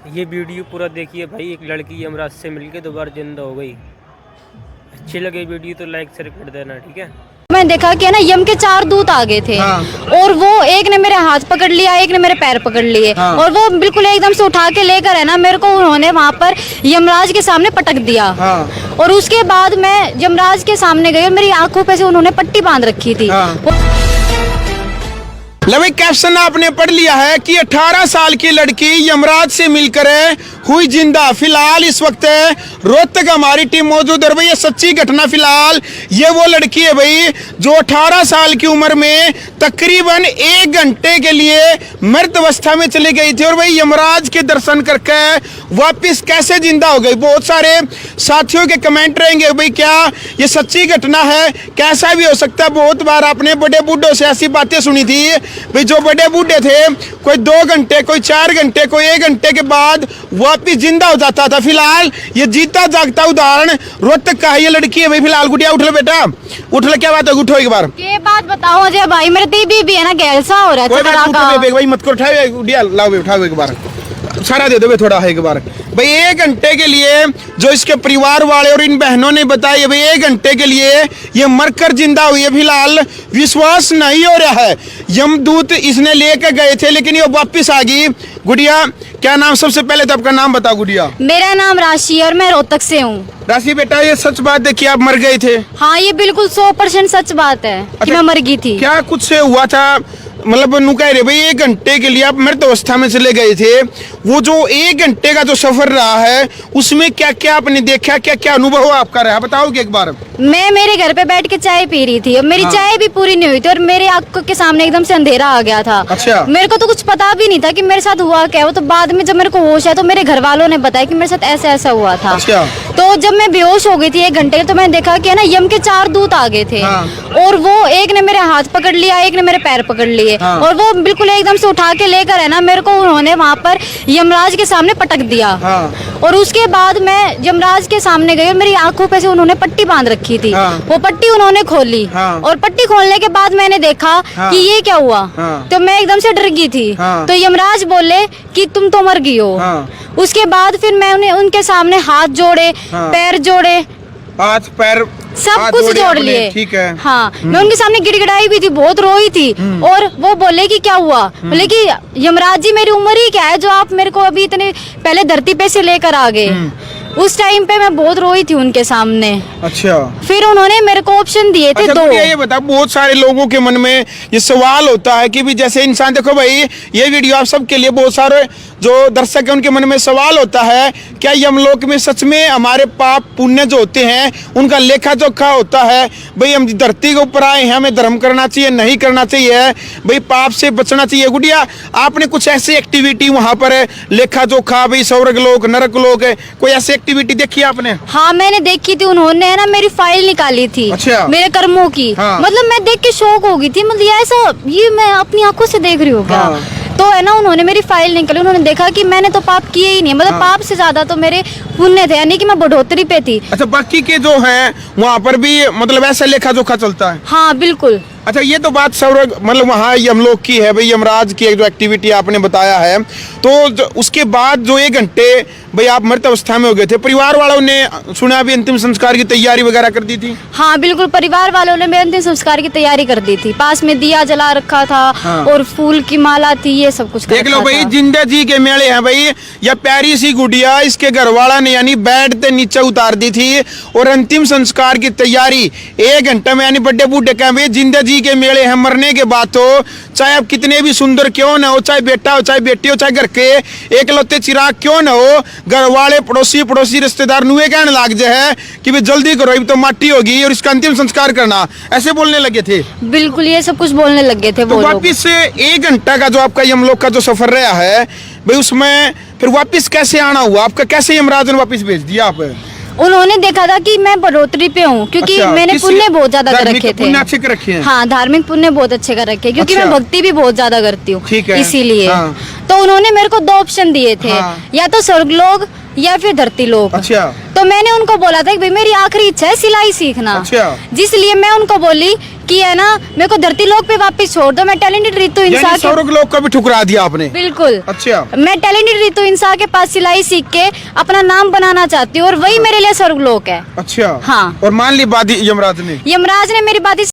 ये वीडियो पूरा देखिए भाई। एक लड़की यमराज से मिलके दोबारा जिंदा हो गई। अच्छी लगे वीडियो तो लाइक शेयर कर देना, ठीक है। मैंने देखा कि ना यम के 4 दूत आ गए थे। और वो एक ने मेरे हाथ पकड़ लिया, एक ने मेरे पैर पकड़ लिए। और वो बिल्कुल एकदम से उठा के लेकर है ना मेरे को उन्होंने वहाँ पर यमराज के सामने पटक दिया। और उसके बाद मैं यमराज के सामने गई और मेरी आंखों पे से उन्होंने पट्टी बांध रखी थी। भाई कैप्शन आपने पढ़ लिया है कि 18 साल की लड़की यमराज से मिलकर हुई जिंदा। फिलहाल इस वक्त रोहतक हमारी टीम मौजूद है भाई। ये सच्ची घटना। फिलहाल ये वो लड़की है भाई जो 18 साल की उम्र में तकरीबन 1 घंटे के लिए मृत अवस्था में चली गई थी और भाई यमराज के दर्शन करके वापस कैसे जिंदा हो गई। बहुत सारे साथियों के कमेंट रहेंगे भाई क्या ये सच्ची घटना है, कैसा भी हो सकता है। बहुत बार आपने बड़े बूढ़ों से ऐसी बातें सुनी थी भाई, जो बड़े बूढ़े थे कोई 2 घंटे, कोई 4 घंटे, कोई 1 घंटे के बाद वापिस जिंदा हो जाता था। फिलहाल ये जीता जागता उदाहरण रोहतक का है। ये लड़की है भाई। फिलहाल गुड़िया उठ ले बेटा, उठ ले। क्या बात है, उठो एक बार। ये बात बताओ मुझे भाई, मेरे दीदी भी है ना गैलसा हो रहा है। भाई मत को उठाओ गुड़िया, लाओ उठाओ एक बार, सारा दे दो थोड़ा है एक बार भाई। 1 घंटे के लिए जो इसके परिवार वाले और इन बहनों ने बताया भाई 1 घंटे के लिए ये मरकर जिंदा हुई है। फिलहाल विश्वास नहीं हो रहा है। यमदूत इसने लेकर गए थे लेकिन ये वापस आ गई। गुड़िया क्या नाम, सबसे पहले तो आपका नाम बताओ गुड़िया। मेरा नाम राशि है और मैं रोहतक से हूँ। राशि बेटा ये सच बात है कि आप मर गए थे? हाँ ये बिल्कुल 100% सच बात है कि मैं मर गई थी। क्या कुछ से हुआ था, मतलब नु कह रहे भाई 1 घंटे के लिए आप मृत अवस्था में चले गए थे। वो जो 1 घंटे का जो सफर रहा है उसमें क्या क्या आपने देखा, क्या क्या अनुभव आपका रहा, बताओगे एक बार। मैं मेरे घर पे बैठ के चाय पी रही थी और मेरी चाय भी पूरी नहीं हुई थी और मेरे आंखों के सामने एकदम से अंधेरा आ गया था। अच्छा। मेरे को तो कुछ पता भी नहीं था कि मेरे साथ हुआ क्या। वो तो बाद में जब मेरे को होश है तो मेरे घर वालों ने बताया कि मेरे साथ ऐसा ऐसा हुआ था। अच्छा। तो जब मैं बेहोश हो गई थी 1 घंटे, तो मैंने देखा कि ना यम के 4 दूत आ गए थे। और वो एक ने मेरे हाथ पकड़ लिया, एक ने मेरे पैर पकड़ लिए। और वो बिल्कुल एकदम से उठा के लेकर है ना मेरे को उन्होंने वहाँ पर यमराज के सामने पटक दिया। और उसके बाद मैं यमराज के सामने गई और मेरी आंखों पे से उन्होंने पट्टी बांध रखी थी। वो पट्टी उन्होंने खोली। और पट्टी खोलने के बाद मैंने देखा कि ये क्या हुआ। तो मैं एकदम से डर गई थी। तो यमराज बोले कि तुम तो मर गई हो। उसके बाद फिर मैं उनके सामने हाथ जोड़े, पैर जोड़े, हाथ पैर सब कुछ जोड़ लिए। ठीक है। हाँ मैं उनके सामने गिड़गिड़ाई भी थी, बहुत रोई थी। और वो बोले कि क्या हुआ। बोले कि यमराज जी मेरी उम्र ही क्या है जो आप मेरे को अभी इतने पहले धरती पे से लेकर आ गए। उस टाइम पे मैं बहुत रोई थी उनके सामने। अच्छा। फिर उन्होंने मेरे को ऑप्शन दिए थे 2। ये बता, बहुत सारे लोगों के मन में ये सवाल होता है कि भी जैसे इंसान, देखो भाई ये वीडियो आप सबके लिए, बहुत सारे जो दर्शक है उनके मन में सवाल होता है क्या यमलोक में सच में हमारे पाप पुण्य जो होते हैं उनका लेखा जोखा होता है। भाई हम धरती के ऊपर आए हैं, हमें धर्म करना चाहिए, नहीं करना चाहिए, भाई पाप से बचना चाहिए। गुड़िया आपने कुछ ऐसी एक्टिविटी वहाँ पर लेखा जोखा, भाई स्वर्ग लोक नरक लोक है, कोई ऐसी एक्टिविटी देखी आपने? हाँ मैंने देखी थी। उन्होंने ना मेरी फाइल निकाली थी। अच्छा। मेरे कर्मों की। मतलब मैं देख के शौक हो गई थी। मतलब ऐसा ये मैं अपनी आंखों से देख रही हूँ क्या। तो है ना उन्होंने मेरी फाइल निकाली। उन्होंने देखा कि मैंने तो पाप किए ही नहीं, मतलब पाप से ज्यादा तो मेरे पुण्य थे, यानी कि मैं बढ़ोतरी पे थी। अच्छा, बाकी के जो हैं वहाँ पर भी मतलब ऐसा लेखा जोखा चलता है? हाँ बिल्कुल। अच्छा, ये तो बात स्वर्ग मतलब वहाँ यमलोक की है भाई, यमराज की एक जो एक्टिविटी आपने बताया है। तो उसके बाद जो 1 घंटे भाई आप मृत अवस्था में हो गए थे, परिवार वालों ने सुना भी अंतिम संस्कार की तैयारी वगैरह कर दी थी? हाँ बिल्कुल, परिवार वालों ने मेरे अंतिम संस्कार की तैयारी कर दी थी। पास में दिया जला रखा था। और फूल की माला थी, ये सब कुछ देख लो भाई। जिंदा जी के मेले हैं भाई। यह प्यारी सी गुड़िया इसके घर वाला ने यानी बेड से नीचे उतार दी थी और अंतिम संस्कार की तैयारी 1 घंटे में, यानी बड़े बूढ़े कह भाई जिंदा जी के मेले हैं। मरने के बाद तो चाहे आप कितने भी सुंदर क्यों ना हो, चाहे बेटा हो चाहे बेटी हो, चाहे घर के एकलौते चिराग क्यों ना हो, घर वाले पड़ोसी रिश्तेदार नुए कहने लग जाए कि भाई जल्दी करो तो माटी होगी और इसका अंतिम संस्कार करना, ऐसे बोलने लगे थे। बिल्कुल ये सब कुछ बोलने लगे थे। तो वापिस 1 घंटा का जो आपका यमलोक का जो सफर रहा है भाई, उसमें फिर वापिस कैसे आना हुआ आपका, कैसे यमराज ने वापिस भेज दिया आप? उन्होंने देखा था कि मैं बढ़ोतरी पे हूँ क्योंकि मैंने पुण्य बहुत ज्यादा कर रखे थे। पुण्य अच्छे कर रखे हैं? हाँ धार्मिक पुण्य बहुत अच्छे कर रखे, क्योंकि मैं भक्ति भी बहुत ज्यादा करती हूँ, इसीलिए। तो उन्होंने मेरे को 2 ऑप्शन दिए थे, या तो स्वर्गलोक या फिर धरती लोक। अच्छा। तो मैंने उनको बोला था कि भाई मेरी आखिरी इच्छा है सिलाई सीखना। अच्छा। जिसलिए मैं उनको बोली कि है ना मेरे को धरती लोक पे वापस छोड़ दो, मैं टैलेंटेड रितु इंसा यानी के स्वर्ग लोक को भी ठुकरा दिया आपने। बिल्कुल। अच्छा। मैं टैलेंटेड रितु इंसा के पास सिलाई सीख के अपना नाम बनाना चाहती हूँ और वही मेरे लिए स्वर्ग लोक है। अच्छा। हाँ। और मान ली बात यमराज ने यमराज ने मेरी बात